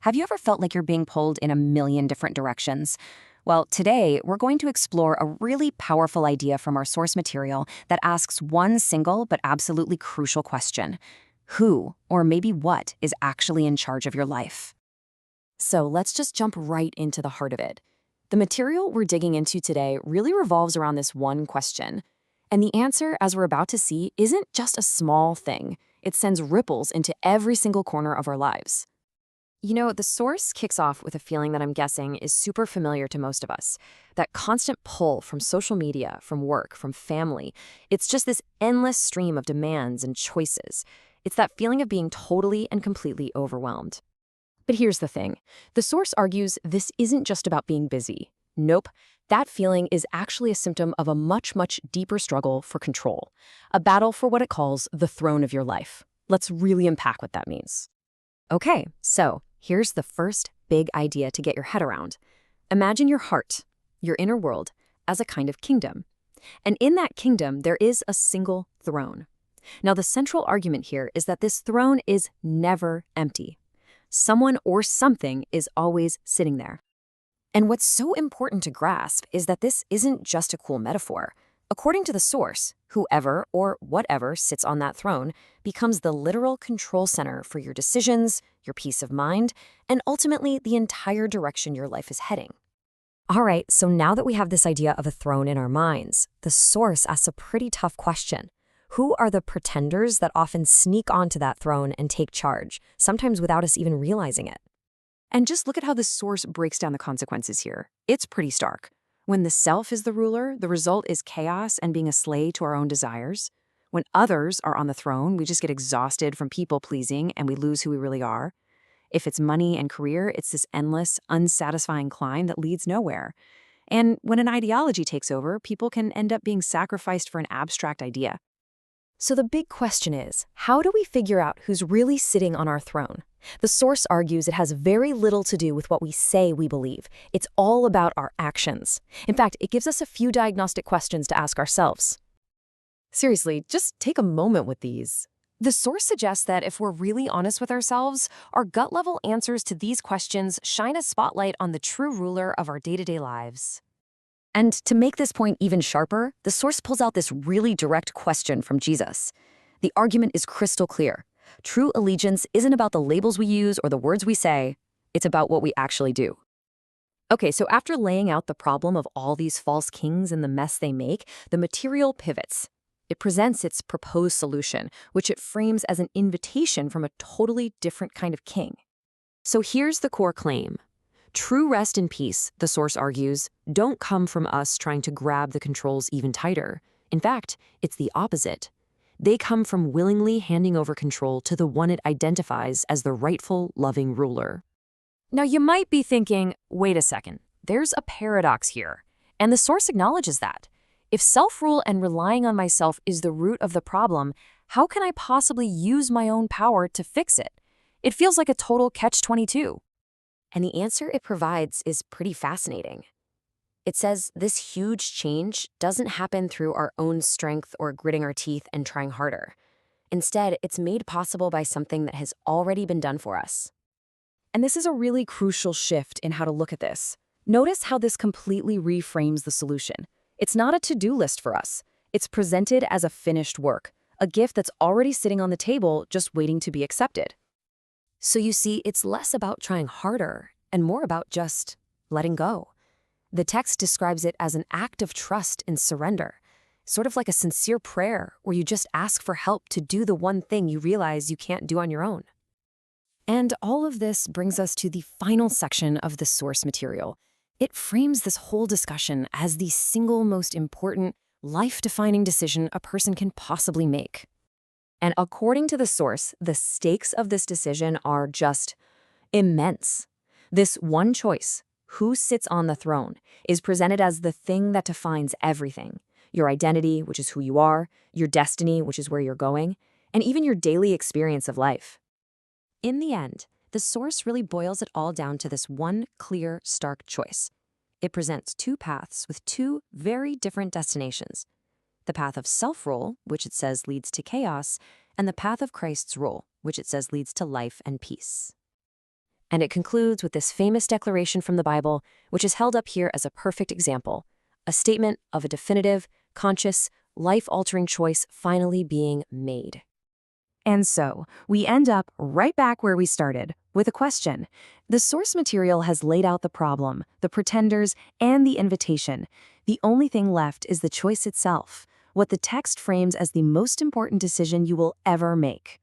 Have you ever felt like you're being pulled in a million different directions? Well, today we're going to explore a really powerful idea from our source material that asks one single but absolutely crucial question. Who, or maybe what, is actually in charge of your life? So let's just jump right into the heart of it. The material we're digging into today really revolves around this one question. And the answer, as we're about to see, isn't just a small thing. It sends ripples into every single corner of our lives. You know, the source kicks off with a feeling that I'm guessing is super familiar to most of us. That constant pull from social media, from work, from family. It's just this endless stream of demands and choices. It's that feeling of being totally and completely overwhelmed. But here's the thing. The source argues this isn't just about being busy. Nope. That feeling is actually a symptom of a much, much deeper struggle for control. A battle for what it calls the throne of your life. Let's really unpack what that means. Okay, so here's the first big idea to get your head around. Imagine your heart, your inner world, as a kind of kingdom. And in that kingdom, there is a single throne. Now, the central argument here is that this throne is never empty. Someone or something is always sitting there. And what's so important to grasp is that this isn't just a cool metaphor. According to the source, whoever or whatever sits on that throne becomes the literal control center for your decisions, your peace of mind, and ultimately the entire direction your life is heading. All right, so now that we have this idea of a throne in our minds, the source asks a pretty tough question. Who are the pretenders that often sneak onto that throne and take charge, sometimes without us even realizing it? And just look at how the source breaks down the consequences here. It's pretty stark. When the self is the ruler, the result is chaos and being a slave to our own desires. When others are on the throne, we just get exhausted from people-pleasing and we lose who we really are. If it's money and career, it's this endless, unsatisfying climb that leads nowhere. And when an ideology takes over, people can end up being sacrificed for an abstract idea. So the big question is, how do we figure out who's really sitting on our throne? The source argues it has very little to do with what we say we believe. It's all about our actions. In fact, it gives us a few diagnostic questions to ask ourselves. Seriously, just take a moment with these. The source suggests that if we're really honest with ourselves, our gut-level answers to these questions shine a spotlight on the true ruler of our day-to-day lives. And to make this point even sharper, the source pulls out this really direct question from Jesus. The argument is crystal clear. True allegiance isn't about the labels we use or the words we say. It's about what we actually do. Okay, so after laying out the problem of all these false kings and the mess they make, the material pivots. It presents its proposed solution, which it frames as an invitation from a totally different kind of king. So here's the core claim. True rest and peace, the source argues, don't come from us trying to grab the controls even tighter. In fact, it's the opposite. They come from willingly handing over control to the one it identifies as the rightful, loving ruler. Now, you might be thinking, wait a second, there's a paradox here. And the source acknowledges that. If self-rule and relying on myself is the root of the problem, how can I possibly use my own power to fix it? It feels like a total catch-22. And the answer it provides is pretty fascinating. It says this huge change doesn't happen through our own strength or gritting our teeth and trying harder. Instead, it's made possible by something that has already been done for us. And this is a really crucial shift in how to look at this. Notice how this completely reframes the solution. It's not a to-do list for us. It's presented as a finished work, a gift that's already sitting on the table just waiting to be accepted. So you see, it's less about trying harder and more about just letting go. The text describes it as an act of trust and surrender, sort of like a sincere prayer where you just ask for help to do the one thing you realize you can't do on your own. And all of this brings us to the final section of the source material. It frames this whole discussion as the single most important, life-defining decision a person can possibly make. And according to the source, the stakes of this decision are just immense. This one choice, who sits on the throne, is presented as the thing that defines everything. Your identity, which is who you are, your destiny, which is where you're going, and even your daily experience of life. In the end, the source really boils it all down to this one clear, stark choice. It presents two paths with two very different destinations. The path of self-rule, which it says leads to chaos, and the path of Christ's rule, which it says leads to life and peace. And it concludes with this famous declaration from the Bible, which is held up here as a perfect example, a statement of a definitive, conscious, life-altering choice finally being made. And so, we end up right back where we started, with a question. The source material has laid out the problem, the pretenders, and the invitation. The only thing left is the choice itself, what the text frames as the most important decision you will ever make.